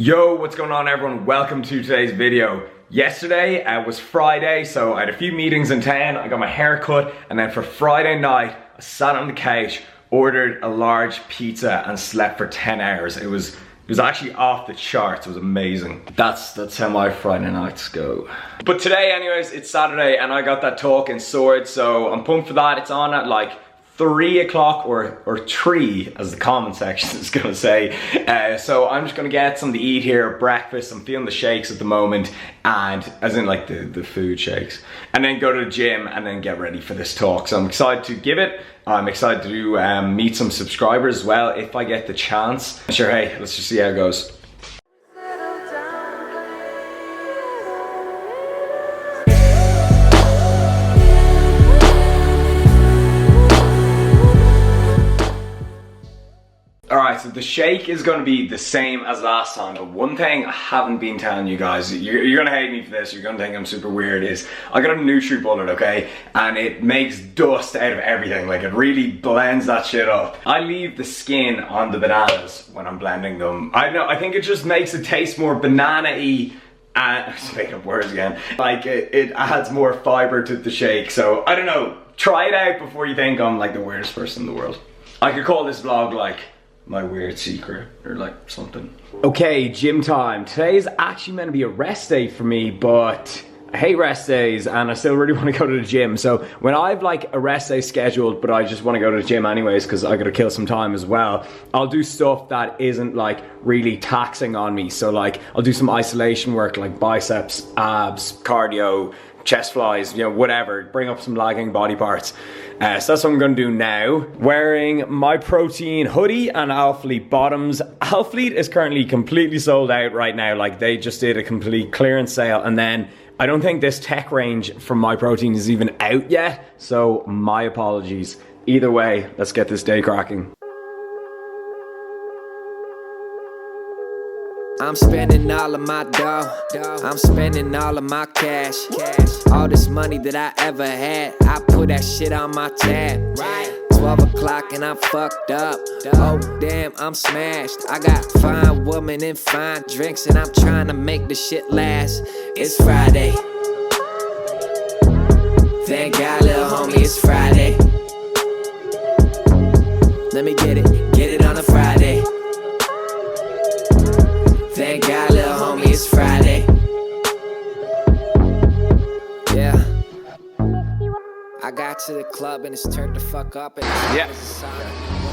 Yo, what's going on everyone? Welcome to today's video. Yesterday was Friday, so I had a few meetings in town, I got my hair cut, and then for Friday night, I sat on the couch, ordered a large pizza, and slept for 10 hours. It was actually off the charts. It was amazing. That's how my Friday nights go. But today anyways, it's Saturday, and I got that talking sword, so I'm pumped for that. It's on at like 3 o'clock or 3 as the comment section is gonna say. So I'm just gonna get something to eat here, breakfast. I'm feeling the shakes at the moment, and as in like the food shakes, and then go to the gym and then get ready for this talk. So I'm excited to give it. I'm excited to meet some subscribers as well if I get the chance. Sure, hey, let's just see how it goes. Alright, so the shake is going to be the same as last time, but one thing I haven't been telling you guys, you're going to hate me for this, you're going to think I'm super weird, is I got a Nutriquick, okay, and it makes dust out of everything. Like, it really blends that shit up. I leave the skin on the bananas when I'm blending them. I don't know, I think it just makes it taste more banana-y. I'm just making up words again. Like, it adds more fiber to the shake, so I don't know, try it out before you think I'm like the weirdest person in the world. I could call this vlog like my weird secret or like something. Okay, gym time. Today's actually meant to be a rest day for me, but I hate rest days and I still really want to go to the gym. So when I've like a rest day scheduled, but I just want to go to the gym anyways because I gotta kill some time as well, I'll do stuff that isn't like really taxing on me. So like I'll do some isolation work like biceps, abs, cardio, chest flies, you know, whatever, bring up some lagging body parts. So that's what I'm gonna do now. Wearing my protein hoodie and Alphalete bottoms. Alphalete is currently completely sold out right now. Like, they just did a complete clearance sale, and then I don't think this tech range from my protein is even out yet, so my apologies. Either way, let's get this day cracking. I'm spending all of my dough, I'm spending all of my cash. All this money that I ever had, I put that shit on my tab. 12 o'clock and I'm fucked up. Oh damn, I'm smashed. I got fine women and fine drinks, and I'm trying to make the shit last. It's Friday. Thank God, little homie, it's Friday. Let me get it on a Friday. Thank God, little homie, it's Friday. Yeah. I got to the club and it's turned the fuck up. And yeah.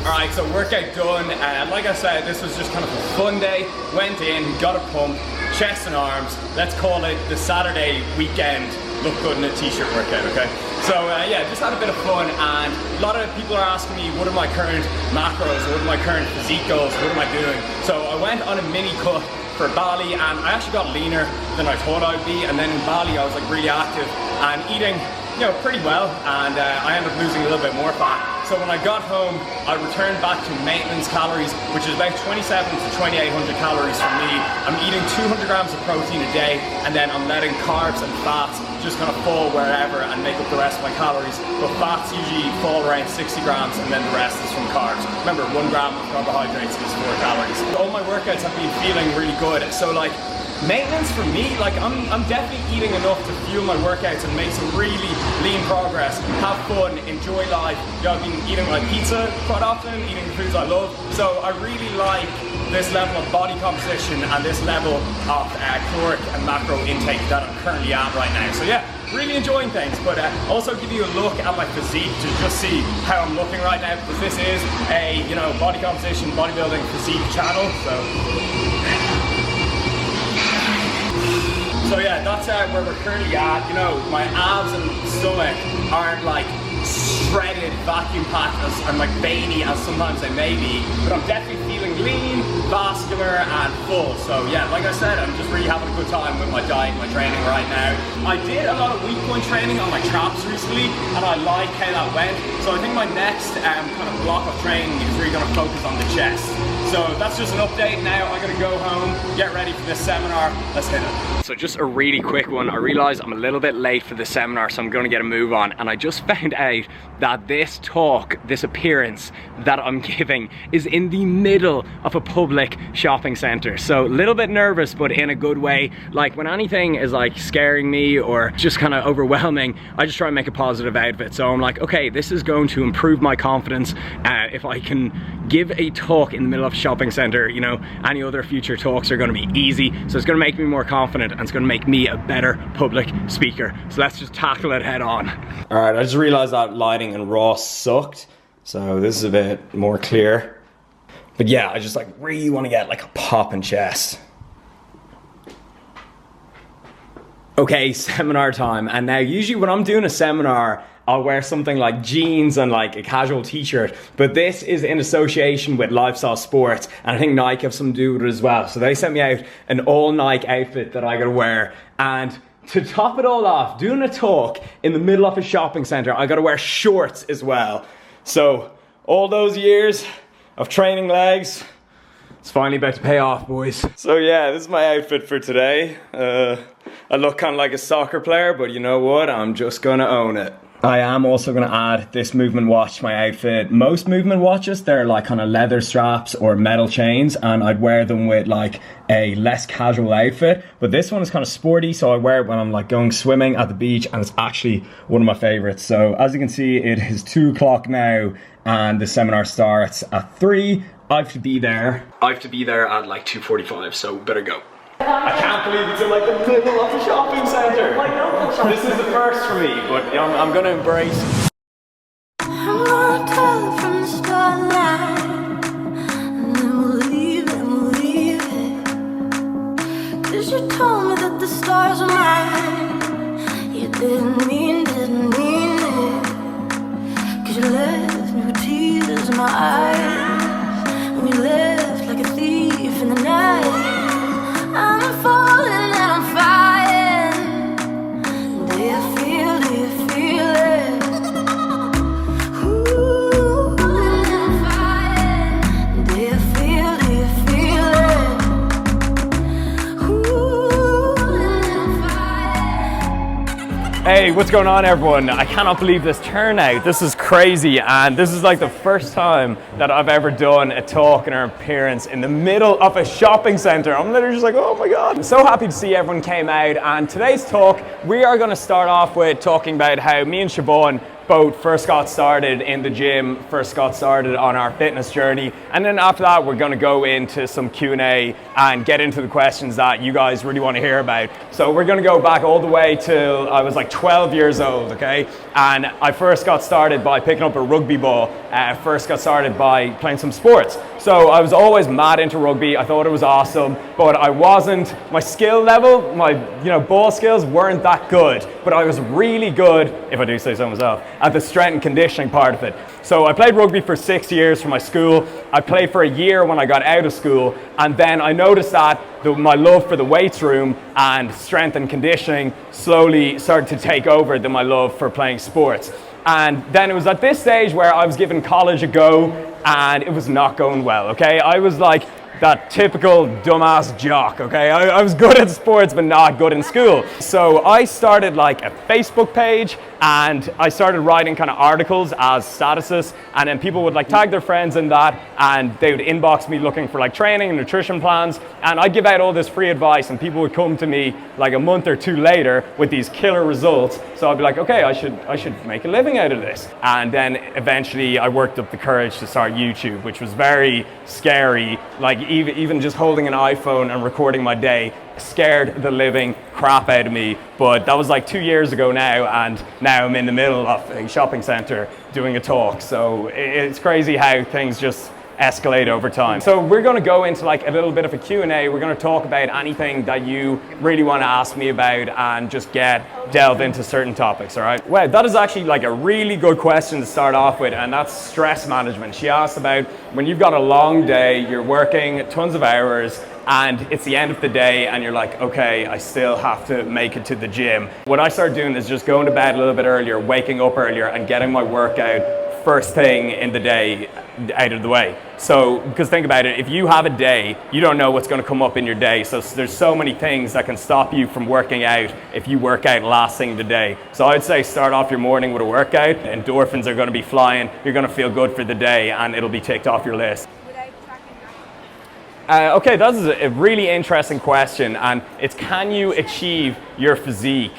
Alright, so workout done. Like I said, this was just kind of a fun day. Went in, got a pump, chest and arms. Let's call it the Saturday weekend look good in a t-shirt workout, okay? So yeah, just had a bit of fun, and a lot of people are asking me what are my current macros, what are my current physique goals, what am I doing? So I went on a mini cut for Bali, and I actually got leaner than I thought I'd be, and then in Bali I was like really active and eating, you know, pretty well, and I ended up losing a little bit more fat. So when I got home, I returned back to maintenance calories, which is about 27 to 2800 calories for me. I'm eating 200 grams of protein a day, and then I'm letting carbs and fats just kind of fall wherever and make up the rest of my calories. But fats usually fall around 60 grams, and then the rest is from carbs. Remember, 1 gram of carbohydrates is 4 calories. All my workouts have been feeling really good. So like, maintenance for me, like I'm definitely eating enough to fuel my workouts and make some really lean progress, have fun, enjoy life. You know, I've been eating my pizza quite often, eating the foods I love. So I really like this level of body composition and this level of caloric and macro intake that I'm currently at right now. So yeah, really enjoying things, but also give you a look at my physique to just see how I'm looking right now, because this is a, you know, body composition, bodybuilding physique channel. So yeah, that's where we're currently at. You know, my abs and stomach aren't like shredded, vacuum packed and like veiny as sometimes they may be, but I'm definitely feeling lean, vascular and full. So yeah, like I said, I'm just really having a good time with my diet and my training right now. I did a lot of weak point training on my traps recently, and I like how that went. So I think my next kind of block of training is really going to focus on the chest. So that's just an update. Now I gotta go home, get ready for this seminar. Let's hit it. So just a really quick one. I realize I'm a little bit late for the seminar, so I'm gonna get a move on. And I just found out that this talk, this appearance that I'm giving is in the middle of a public shopping center. So a little bit nervous, but in a good way. Like when anything is like scaring me or just kind of overwhelming, I just try and make a positive out of it. So I'm like, okay, this is going to improve my confidence. If I can give a talk in the middle of a shopping center, you know, any other future talks are going to be easy. So it's going to make me more confident and it's going to make me a better public speaker. So let's just tackle it head on. All right, I just realized that lighting and raw sucked. So this is a bit more clear. But yeah, I just like really want to get like a popping chest. Okay, seminar time. And now usually when I'm doing a seminar, I'll wear something like jeans and like a casual t-shirt, but this is in association with Lifestyle Sports, and I think Nike have something to do with it as well. So they sent me out an all Nike outfit that I gotta wear, and to top it all off, doing a talk in the middle of a shopping center, I gotta wear shorts as well. So all those years of training legs, it's finally about to pay off, boys. So yeah, this is my outfit for today. I look kind of like a soccer player, but you know what? I'm just gonna own it. I am also going to add this movement watch to my outfit. Most movement watches, they're like kind of leather straps or metal chains, and I'd wear them with like a less casual outfit. But this one is kind of sporty, so I wear it when I'm like going swimming at the beach, and it's actually one of my favorites. So as you can see, it is 2 o'clock now, and the seminar starts at 3. I have to be there at like 2:45, so better go. I can't believe it's in like the middle of a shopping centre. This is the first for me, but I'm gonna embrace it. I'm gonna tell it from the starlight, and then we'll leave it. 'Cause you told me that the stars are mine. You didn't mean it. 'Cause you left me with tears in my eyes, and we left like a thief in the night. I'm falling and I'm flying. Do you feel it? Ooh, and I'm flying. Do you feel it? Ooh, and I'm flying. Hey, what's going on, everyone? I cannot believe this turnout. This is crazy, and this is like the first time that I've ever done a talk and an appearance in the middle of a shopping center. I'm literally just like, oh my God. I'm so happy to see everyone came out, and today's talk, we are gonna start off with talking about how me and Siobhan both first got started in the gym, first got started on our fitness journey, and then after that we're going to go into some Q&A and get into the questions that you guys really want to hear about. So we're going to go back all the way till I was like 12 years old, okay? And I first got started by picking up a rugby ball, first got started by playing some sports. So I was always mad into rugby, I thought it was awesome, but I wasn't, my skill level, my ball skills weren't that good, but I was really good, if I do say so myself, at the strength and conditioning part of it. So I played rugby for 6 years for my school. I played for a year when I got out of school, and then I noticed that my love for the weights room and strength and conditioning slowly started to take over than my love for playing sports. And then it was at this stage where I was giving college a go, and it was not going well, okay? I was like that typical dumbass jock, okay? I was good at sports, but not good in school. So I started like a Facebook page, and I started writing kind of articles as statuses, and then people would like tag their friends in that, and they would inbox me looking for like training and nutrition plans, and I'd give out all this free advice, and people would come to me like a month or two later with these killer results. So I'd be like, okay, I should make a living out of this. And then eventually I worked up the courage to start YouTube, which was very scary. Like even just holding an iPhone and recording my day scared the living crap out of me. But that was like 2 years ago now, and now I'm in the middle of a shopping center doing a talk. So it's crazy how things just escalate over time. So we're going to go into like a little bit of a Q&A. We're going to talk about anything that you really want to ask me about and just delve into certain topics, all right? Well, that is actually like a really good question to start off with, and that's stress management. She asked about when you've got a long day, you're working tons of hours, and it's the end of the day and you're like, okay, I still have to make it to the gym. What I started doing is just going to bed a little bit earlier, waking up earlier, and getting my workout first thing in the day. out of the way. So, because think about it, if you have a day, you don't know what's going to come up in your day. So there's so many things that can stop you from working out if you work out last thing of the day. So I'd say start off your morning with a workout. Endorphins are going to be flying. You're going to feel good for the day and it'll be ticked off your list. Okay, that is a really interesting question, and it's can you achieve your physique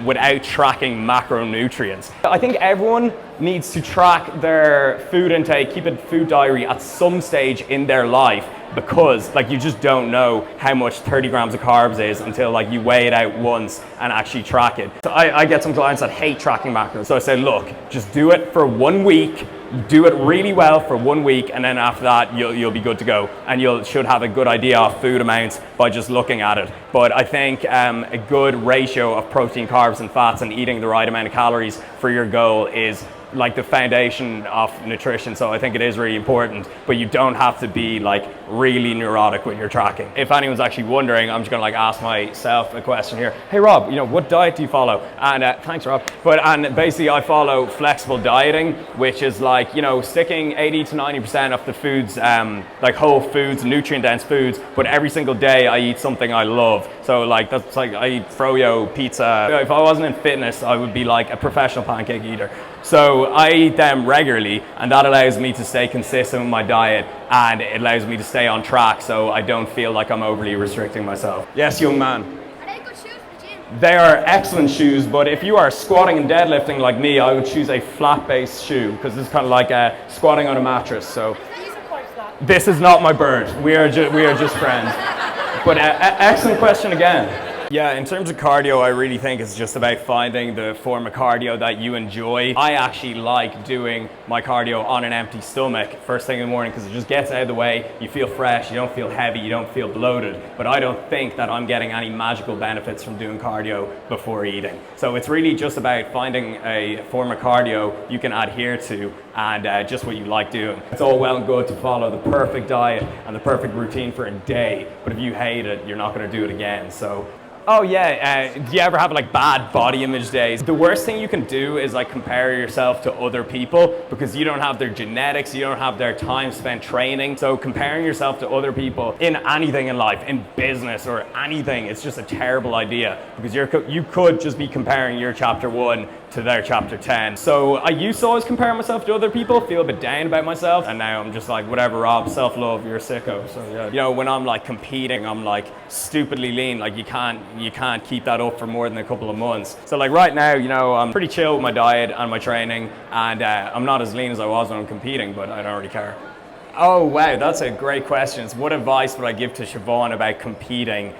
without tracking macronutrients? I think everyone needs to track their food intake, keep a food diary at some stage in their life, because like you just don't know how much 30 grams of carbs is until like you weigh it out once and actually track it. So I get some clients that hate tracking macros. So I say, look, just do it for 1 week, do it really well for 1 week, and then after that you'll be good to go, and you should have a good idea of food amounts by just looking at it. But I think a good ratio of protein, carbs and fats and eating the right amount of calories for your goal is like the foundation of nutrition. So I think it is really important, but you don't have to be like really neurotic with your tracking. If anyone's actually wondering, I'm just gonna like ask myself a question here. Hey Rob, you know, what diet do you follow? And thanks Rob. And basically I follow flexible dieting, which is like, you know, sticking 80 to 90% of the foods, like whole foods, nutrient dense foods, but every single day I eat something I love. So like that's like I eat froyo, pizza. If I wasn't in fitness, I would be like a professional pancake eater. So I eat them regularly, and that allows me to stay consistent with my diet, and it allows me to stay on track so I don't feel like I'm overly restricting myself. Yes, young man. Are they good shoes for the gym? They are excellent shoes, but if you are squatting and deadlifting like me, I would choose a flat base shoe, because it's kind of like squatting on a mattress. So this is not my bird. We are just friends. But excellent question again. Yeah, in terms of cardio, I really think it's just about finding the form of cardio that you enjoy. I actually like doing my cardio on an empty stomach first thing in the morning, because it just gets out of the way, you feel fresh, you don't feel heavy, you don't feel bloated. But I don't think that I'm getting any magical benefits from doing cardio before eating. So it's really just about finding a form of cardio you can adhere to, and just what you like doing. It's all well and good to follow the perfect diet and the perfect routine for a day, but if you hate it, you're not going to do it again. So oh yeah, do you ever have like bad body image days? The worst thing you can do is like compare yourself to other people, because you don't have their genetics, you don't have their time spent training. So comparing yourself to other people in anything in life, in business or anything, it's just a terrible idea, because you could just be comparing your chapter 1 to their chapter 10. So I used to always compare myself to other people, feel a bit down about myself, and now I'm just like, whatever Rob, self-love, you're a sicko. So yeah, you know, when I'm like competing, I'm like stupidly lean. Like you can't keep that up for more than a couple of months. So like right now, you know, I'm pretty chill with my diet and my training, and I'm not as lean as I was when I'm competing, but I don't really care. Oh wow, that's a great question. What advice would I give to Siobhan about competing?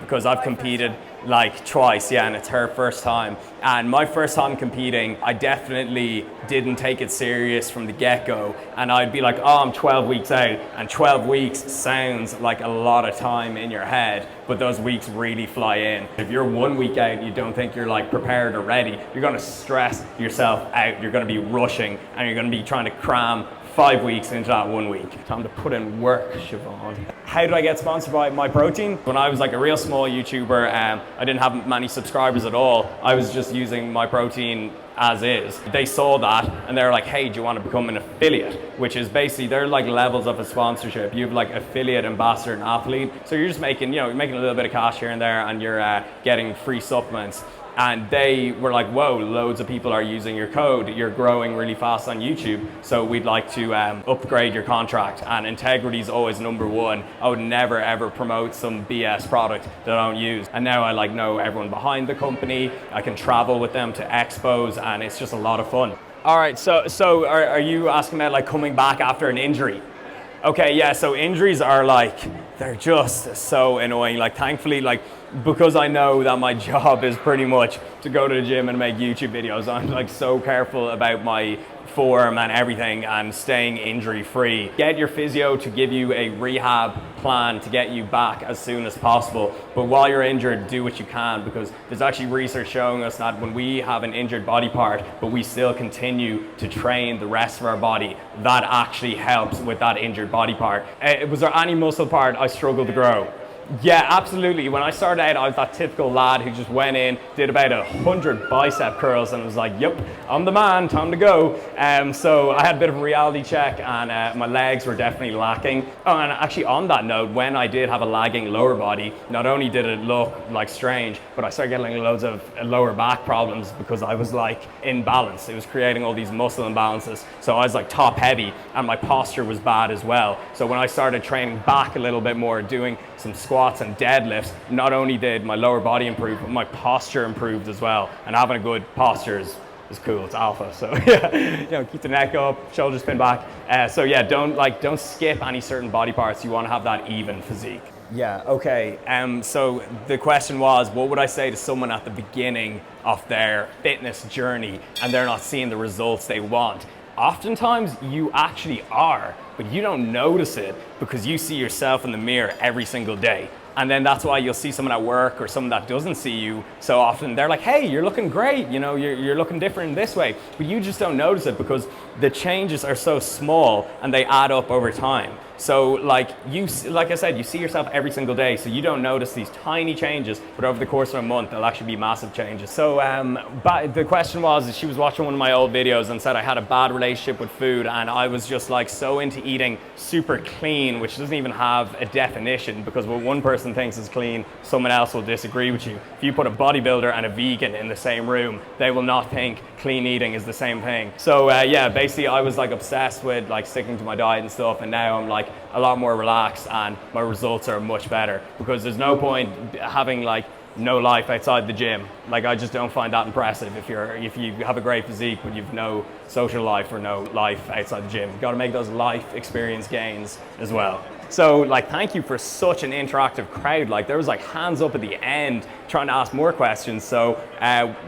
Because I've competed like twice, yeah, and it's her first time. And my first time competing, I definitely didn't take it serious from the get-go. And I'd be like, oh, I'm 12 weeks out, and 12 weeks sounds like a lot of time in your head, but those weeks really fly in. If you're 1 week out and you don't think you're like prepared or ready, you're gonna stress yourself out, you're gonna be rushing, and you're gonna be trying to cram 5 weeks into that 1 week. Time to put in work, Siobhan. How did I get sponsored by My Protein? When I was like a real small YouTuber, I didn't have many subscribers at all. I was just using My Protein as is. They saw that and they're like, hey, do you want to become an affiliate? Which is basically, they're like levels of a sponsorship. You have like affiliate, ambassador, and athlete. So you're just making, you know, you're making a little bit of cash here and there, and you're getting free supplements. And they were like, whoa, loads of people are using your code. You're growing really fast on YouTube. So we'd like to upgrade your contract. And integrity is always number one. I would never, ever promote some BS product that I don't use. And now I like know everyone behind the company. I can travel with them to expos, and it's just a lot of fun. All right, so are you asking about like coming back after an injury? Okay, yeah, so injuries are like, they're just so annoying. Like thankfully, like, because I know that my job is pretty much to go to the gym and make YouTube videos, I'm like so careful about my form and everything and staying injury free. Get your physio to give you a rehab plan to get you back as soon as possible. But while you're injured, do what you can, because there's actually research showing us that when we have an injured body part, but we still continue to train the rest of our body, that actually helps with that injured body part. Was there any muscle part I struggled to grow? Yeah, absolutely. When I started out, I was that typical lad who just went in, did about 100 bicep curls, and was like, yep, I'm the man, time to go. So I had a bit of a reality check, and my legs were definitely lacking. Oh, and actually on that note, when I did have a lagging lower body, not only did it look like strange, but I started getting loads of lower back problems because I was like imbalanced. It was creating all these muscle imbalances. So I was like top heavy, and my posture was bad as well. So when I started training back a little bit more, doing some squats and deadlifts, not only did my lower body improve, but my posture improved as well. And having a good posture is cool. It's alpha. So yeah, keep the neck up, shoulders pin back. So yeah, don't skip any certain body parts. You want to have that even physique. Yeah, okay. So the question was, what would I say to someone at the beginning of their fitness journey and they're not seeing the results they want? Oftentimes you actually are, but you don't notice it because you see yourself in the mirror every single day. And then that's why you'll see someone at work or someone that doesn't see you so often. They're like, hey, you're looking great, you know, you're looking different in this way. But you just don't notice it because the changes are so small and they add up over time. So like I said, you see yourself every single day, so you don't notice these tiny changes, but over the course of a month, they'll actually be massive changes. So the question was, she was watching one of my old videos and said I had a bad relationship with food, and I was just like so into eating super clean, which doesn't even have a definition, because what one person thinks is clean, someone else will disagree with you. If you put a bodybuilder and a vegan in the same room, they will not think clean eating is the same thing. So yeah, basically I was like obsessed with like sticking to my diet and stuff, and now I'm like a lot more relaxed and my results are much better, because there's no point having like no life outside the gym. Like I just don't find that impressive if you have a great physique but you've no social life or no life outside the gym. You've got to make those life experience gains as well. So like, thank you for such an interactive crowd. Like there was like hands up at the end trying to ask more questions. So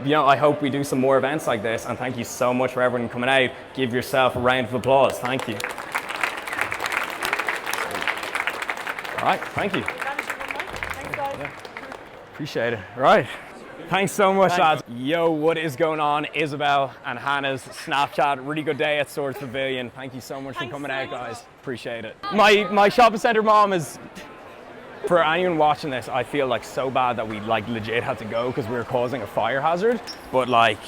you know, I hope we do some more events like this, and thank you so much for everyone coming out. Give yourself a round of applause. Thank you. All right, thank you. Thanks, guys. Yeah. Appreciate it. Right. Thanks so much, lads. Yo, what is going on? Isabel and Hannah's Snapchat. Really good day at Swords Pavilion. Thank you so much for coming out, guys. Appreciate it. My shopping center mom is, for anyone watching this, I feel like so bad that we like legit had to go because we were causing a fire hazard. But like,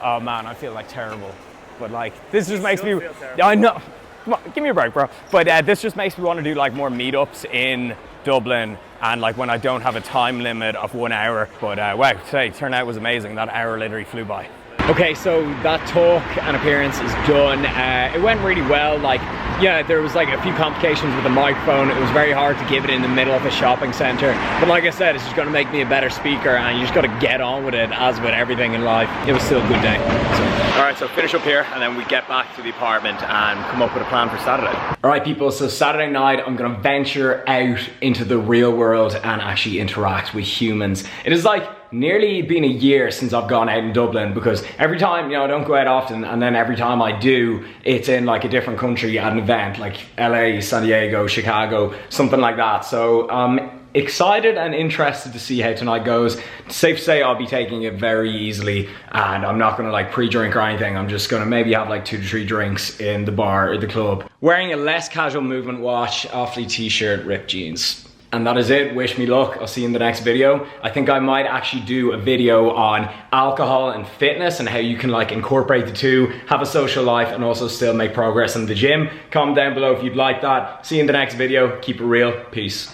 oh man, I feel like terrible. But like, this just makes me, I know. Come on, give me a break, bro. But this just makes me want to do like more meetups in Dublin, and like when I don't have a time limit of 1 hour. But wow, today turnout was amazing. That hour literally flew by. Okay, so that talk and appearance is done. It went really well. Like, yeah, there was like a few complications with the microphone. It was very hard to give it in the middle of a shopping center. But like I said, it's just gonna make me a better speaker, and you just gotta get on with it, as with everything in life. It was still a good day. So, all right, so finish up here, and then we get back to the apartment and come up with a plan for Saturday. All right, people, so Saturday night, I'm gonna venture out into the real world and actually interact with humans. It is like nearly been a year since I've gone out in Dublin, because every time, you know, I don't go out often, and then every time I do, it's in like a different country at an event, like LA, San Diego, Chicago, something like that. So I'm excited and interested to see how tonight goes. It's safe to say I'll be taking it very easily, and I'm not gonna like pre-drink or anything. I'm just gonna maybe have like 2 to 3 drinks in the bar or the club. Wearing a less casual movement watch, off-lee t-shirt, ripped jeans. And that is it. Wish me luck. I'll see you in the next video. I think I might actually do a video on alcohol and fitness and how you can like incorporate the two, have a social life, and also still make progress in the gym. Comment down below if you'd like that. See you in the next video. Keep it real. Peace.